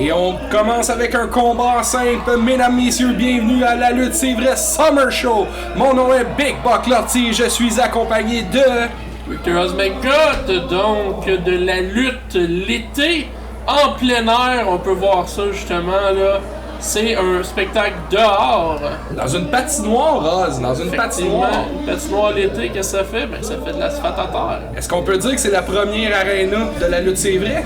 Et on commence avec un combat simple. Mesdames, messieurs, bienvenue à la lutte, c'est vrai, Summer Show. Mon nom est Big Buck Lortie, je suis accompagné de... Victor Osmegot, donc de la lutte l'été en plein air, on peut voir ça justement là. C'est un spectacle dehors. Dans une patinoire, Oz, dans une patinoire. Une patinoire l'été, qu'est-ce que ça fait? Ben ça fait de l'asphalte à terre. Est-ce qu'on peut dire que c'est la première aréna de la lutte, c'est vrai?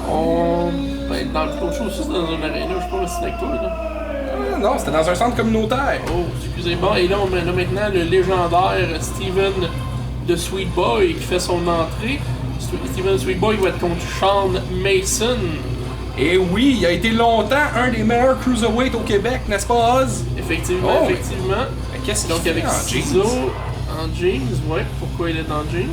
Ben dans l'autre chose aussi, c'est dans une aréna, je sais pas si c'est avec toi là. Non, c'était dans un centre communautaire. Oh, excusez-moi. Et là, on a maintenant le légendaire Steven de Sweet Boy qui fait son entrée. Steven Sweet Boy va être contre Sean Mason. Et oui, il a été longtemps un des meilleurs cruiserweights au Québec, n'est-ce pas, Oz? Effectivement, Oh, effectivement. Mais qu'est-ce qu'il Donc fait avec en ciseaux, jeans? en jeans, ouais. Pourquoi il est en jeans?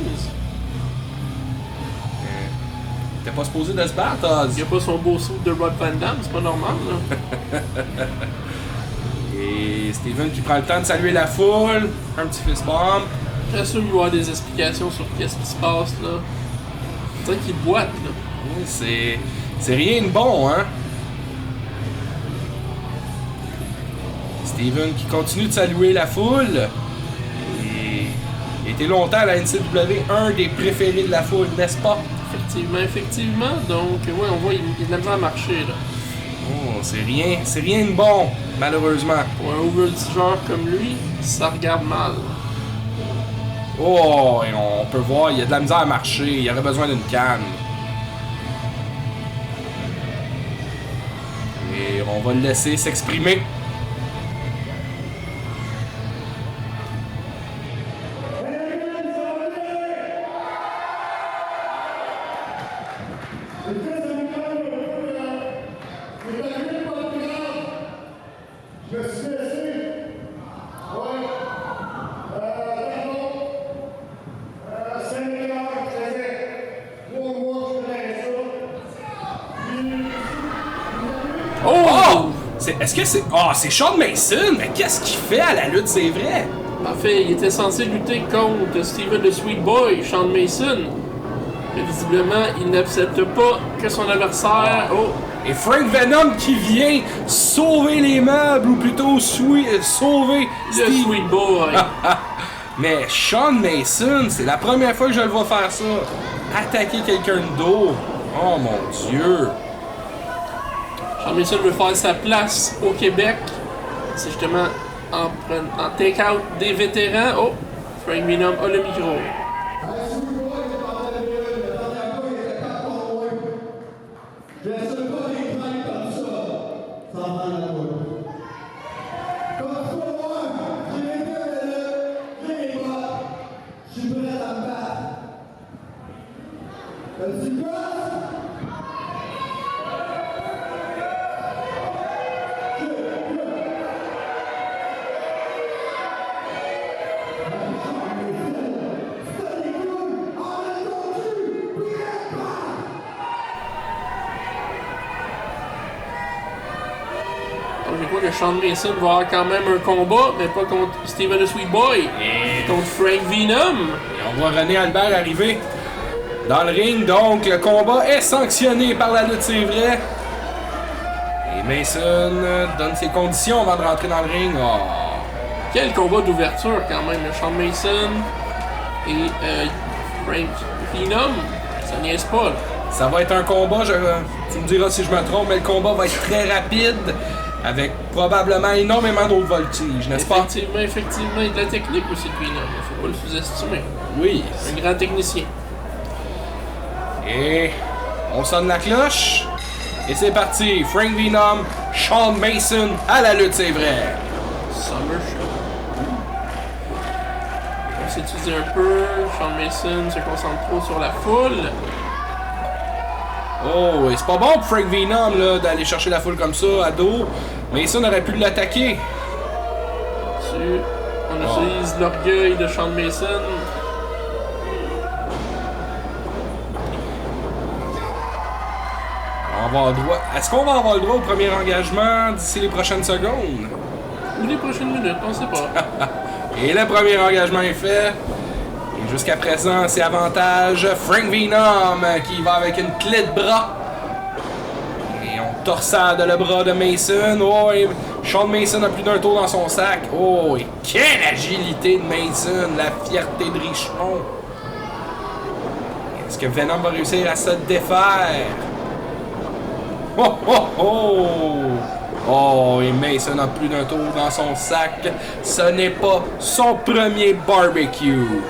T'es pas supposé de se battre, Oz. Il a pas son beau suit de Rob Van Damme, c'est pas normal là. Et Steven qui prend le temps de saluer la foule, un petit fist bump. Après ça, il va y avoir des explications sur qu'est-ce qui se passe là. C'est vrai qu'il boite là. C'est rien de bon, hein? Steven qui continue de saluer la foule. Et il a été longtemps à la NCW, un des préférés de la foule, n'est-ce pas? Effectivement. Donc, ouais, on voit, il a de la misère à marcher là. Oh, c'est rien de bon, malheureusement. Pour un overdigeur comme lui, ça regarde mal. Oh, et on peut voir, il a de la misère à marcher, il aurait besoin d'une canne. Et on va le laisser s'exprimer. Est-ce que c'est... Ah, c'est Sean Mason! Mais qu'est-ce qu'il fait à la lutte, c'est vrai? En fait, il était censé lutter contre Steven the Sweet Boy, Sean Mason. Mais visiblement, il n'accepte pas que son adversaire... Oh! Et Frank Venom qui vient sauver les meubles, ou plutôt sauver Le Sweet Boy! Mais Sean Mason, c'est la première fois que je le vois faire ça. Attaquer quelqu'un de dos. Oh mon Dieu! Sean Mason veut faire sa place au Québec. C'est justement en take-out des vétérans. Oh! Frank Venom a le micro. Je crois que Sean Mason va avoir quand même un combat, mais pas contre Steven the Sweet Boy, contre Frank Venom. Et on voit René Albert arriver dans le ring, donc le combat est sanctionné par la lutte, c'est vrai. Et Mason donne ses conditions avant de rentrer dans le ring. Oh. Quel combat d'ouverture quand même, Sean Mason et Frank Venom, ça niaise pas là. Ça va être un combat, tu me diras si je me trompe, mais le combat va être très rapide, avec probablement énormément d'autres voltiges, n'est-ce pas? Effectivement, il y a de la technique aussi de Venom, il faut pas le sous-estimer. Oui. Un grand technicien. Et on sonne la cloche, et c'est parti. Frank Venom, Sean Mason à la lutte, c'est vrai. Summer Show. On s'étudie un peu, Sean Mason se concentre trop sur la foule. Oh, et c'est pas bon pour Frank Venom là, d'aller chercher la foule comme ça, à dos. Mason aurait pu l'attaquer. On utilise l'orgueil de Sean Mason. On va avoir le droit. Est-ce qu'on va avoir le droit au premier engagement d'ici les prochaines secondes? Ou les prochaines minutes, on sait pas. Et le premier engagement est fait. Et jusqu'à présent, c'est avantage Frank Venom qui va avec une clé de bras. Et on torsade le bras de Mason. Oh, et Sean Mason a plus d'un tour dans son sac. Oh, et quelle agilité de Mason. La fierté de Richemont. Est-ce que Venom va réussir à se défaire? Oh, oh, oh! Oh, et Mason a plus d'un tour dans son sac. Ce n'est pas son premier barbecue.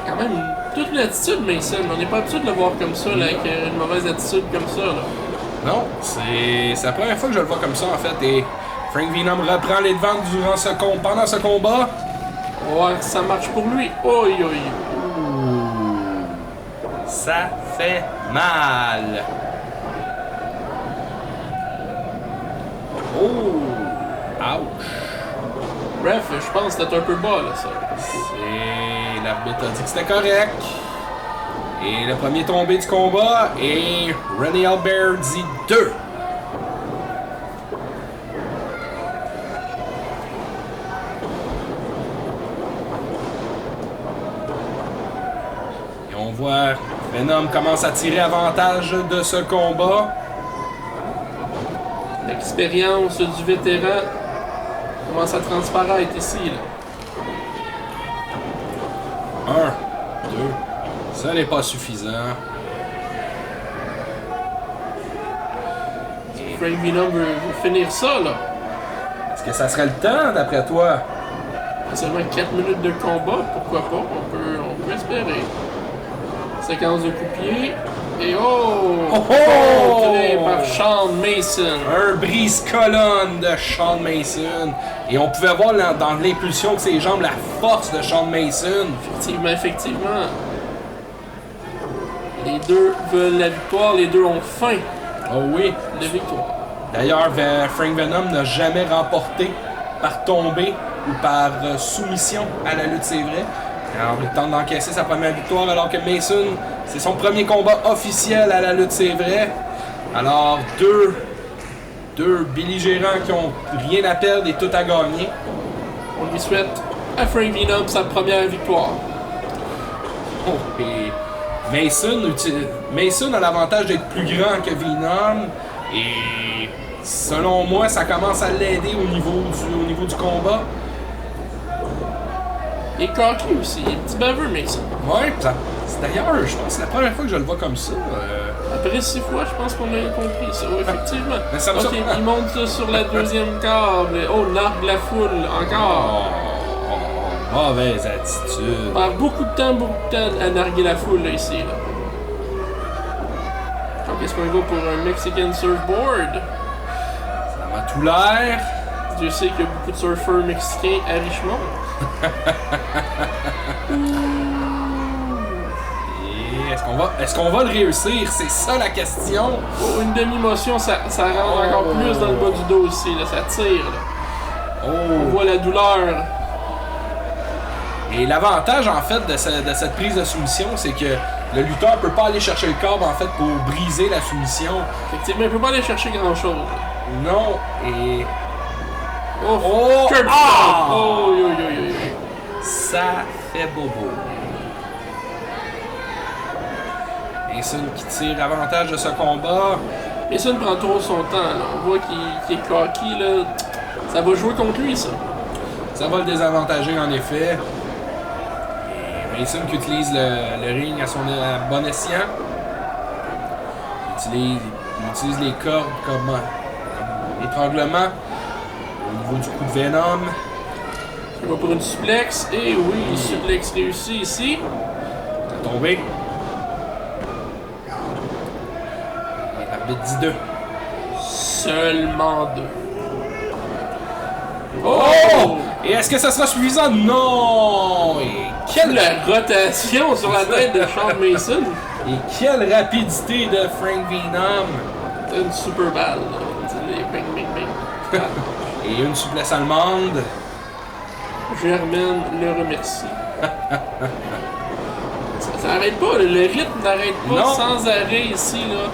Quand même, toute une attitude, Mason. On n'est pas habitué de le voir comme ça, là, avec une mauvaise attitude comme ça. Là. Non, c'est la première fois que je le vois comme ça, en fait. Et Frank Venom reprend les devants pendant ce combat. Ouais, ça marche pour lui. Oi, oi. Ça fait mal. Oh! Ouch! Bref, je pense que c'était un peu bas, là, ça. C'est... L'arbitre a dit que c'était correct. Et le premier tombé du combat est René Albert dit 2. Et on voit Venom commence à tirer avantage de ce combat. L'expérience du vétéran commence à transparaître ici. Là. 1, 2. Ça n'est pas suffisant. Frank Venom veut finir ça, là. Est-ce que ça serait le temps, d'après toi? Seulement 4 minutes de combat, pourquoi pas? On peut espérer. Séquence de coups de pied. Et oh! Contré par Sean Mason. Un brise-colonne de Sean Mason. Et on pouvait voir dans l'impulsion de ses jambes la force de Sean Mason. Effectivement. Les deux veulent la victoire, les deux ont faim. Oh oui. De victoire. D'ailleurs, Frank Venom n'a jamais remporté par tombée ou par soumission à la lutte, c'est vrai. Alors, il tente d'encaisser sa première victoire, alors que Mason, c'est son premier combat officiel à la lutte, c'est vrai. Alors, deux belligérants qui ont rien à perdre et tout à gagner. On lui souhaite à Frank Venom sa première victoire. Oh, et Mason a l'avantage d'être plus grand que Venom. Et selon moi, ça commence à l'aider au niveau du combat. Il est cocky aussi, il est petit baveux, Mason. Ouais, d'ailleurs, je pense que c'est la première fois que je le vois comme ça. Après 6 fois, je pense qu'on a compris ça, oui, effectivement. Mais ça me ok, il monte sur la deuxième câble. Oh, l'arc de la foule, encore. Mauvaise attitude. Par beaucoup de temps à narguer la foule, là, ici. Là. Donc, est-ce qu'on va pour un Mexican surfboard? Ça m'a tout l'air. Dieu sait qu'il y a beaucoup de surfeurs mexicains à Richmond. Et est-ce qu'on va le réussir? C'est ça la question. Oh, une demi-motion, ça rentre encore plus dans le bas du dos aussi, là, ça tire. Là. On voit la douleur. Et l'avantage en fait de cette prise de soumission, c'est que le lutteur peut pas aller chercher le câble en fait pour briser la soumission. Effectivement, il peut pas aller chercher grand chose. Non, et... Oh! Curb Ah! Oh! Yo. Ça fait bobo. Mason qui tire avantage de ce combat. Mason prend trop son temps. Là. On voit qu'il est cocky. Là. Ça va jouer contre lui, ça. Ça va le désavantager en effet. Et Mason qui utilise le ring à son bon escient. Il utilise les cordes comme étranglement. Au niveau du coup de Venom. Il va pour une suplex. Et oui, une suplex réussie ici. Il a tombé. Et l'arbitre dit 2. Seulement 2. Oh! Et est-ce que ça sera suffisant? Non! Et Quelle rotation sur la tête de Sean Mason. Et quelle rapidité de Frank Venom. Une super balle. Bing, bing, bing. Et une souplesse allemande. Germaine le remercie. ça n'arrête pas, le rythme n'arrête pas sans arrêt ici. Là.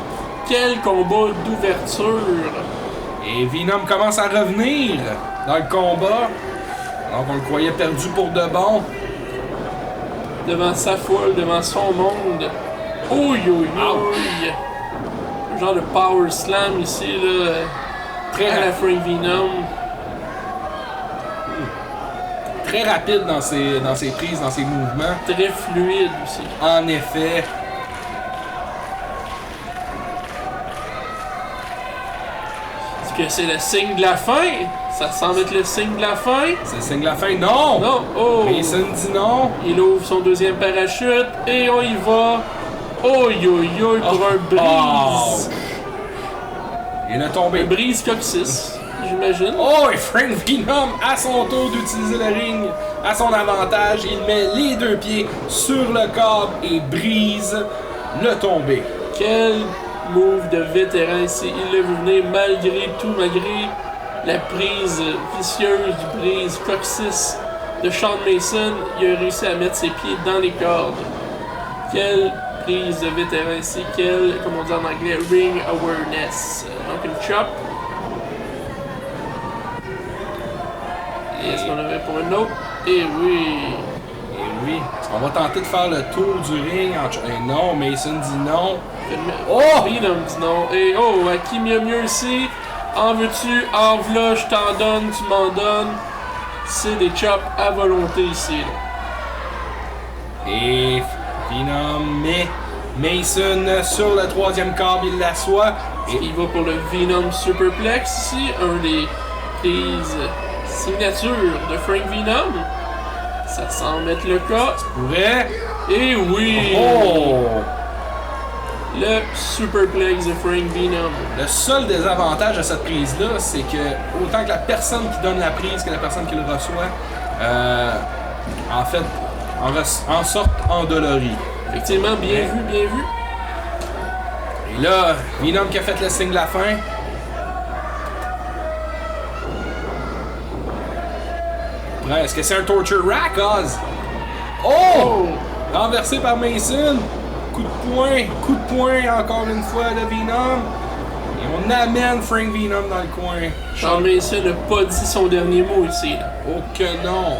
Quel combat d'ouverture. Et Venom commence à revenir dans le combat. Alors qu'on le croyait perdu pour de bon. Devant sa foule, devant son monde. Ouh, ouh, ouh. un genre de power slam ici, là, Très à la rapide. Frank Venom. Très rapide dans ses prises, dans ses mouvements. Très fluide aussi. En effet. Est-ce que c'est le signe de la fin? Ça semble être le signe de la fin. C'est le signe de la fin. Non! Non, oh! Mason dit non. Il ouvre son deuxième parachute et on y va. Oh yo yo pour un brise. Il a tombé. Un brise coccyx, j'imagine. Oh, et Frank Venom, à son tour d'utiliser le ring à son avantage, il met les deux pieds sur le câble et brise le tombé. Quel move de vétéran ici. Il l'a vu venir malgré tout, malgré la prise vicieuse du brise coccyx de Shawn Mason. Il a réussi à mettre ses pieds dans les cordes. Quelle prise de vétéran ici. Quel, comme on dit en anglais, ring awareness. Donc une chop. Et est-ce qu'on avait pour une autre? Eh oui. Et oui, on va tenter de faire le tour du ring. Et non, Mason dit non. Oh! Venom dit non. Et oh, à qui mieux ici? En veux-tu? En v'là, je t'en donne, tu m'en donnes. C'est des chops à volonté ici. Là. Et Venom met Mason sur le troisième câble, il l'assoit. Et Il va pour le Venom Superplex ici, un des prises signature de Frank Venom. Ça semble être le cas. pourrait. Et oui! Oh! Le Superplex de Frank Venom. Le seul désavantage de cette prise-là, c'est que autant que la personne qui donne la prise que la personne qui le reçoit, en fait, en sorte endolorie. Effectivement, bien vu, bien vu. Et là, Venom qui a fait le signe de la fin. Ouais, est-ce que c'est un torture rack, Oz? Oh! Renversé par Mason. Coup de poing encore une fois de Venom. Et on amène Frank Venom dans le coin. Shawn Mason n'a pas dit son dernier mot ici. Là. Oh que non!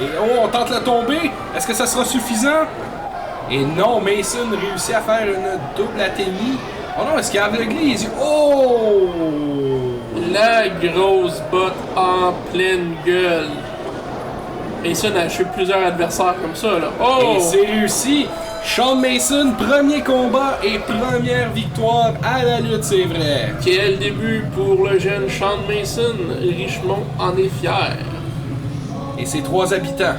Et oh, on tente la tombée! Est-ce que ça sera suffisant? Et non, Mason réussit à faire une double athénie. Oh non, est-ce qu'il a aveuglé les yeux? Oh! La grosse botte en pleine gueule. Mason a achevé plusieurs adversaires comme ça. Là. Oh! Et c'est réussi! Shawn Mason, premier combat et première victoire à la lutte, c'est vrai. Quel début pour le jeune Shawn Mason. Richemont en est fier. Et ses 3 habitants.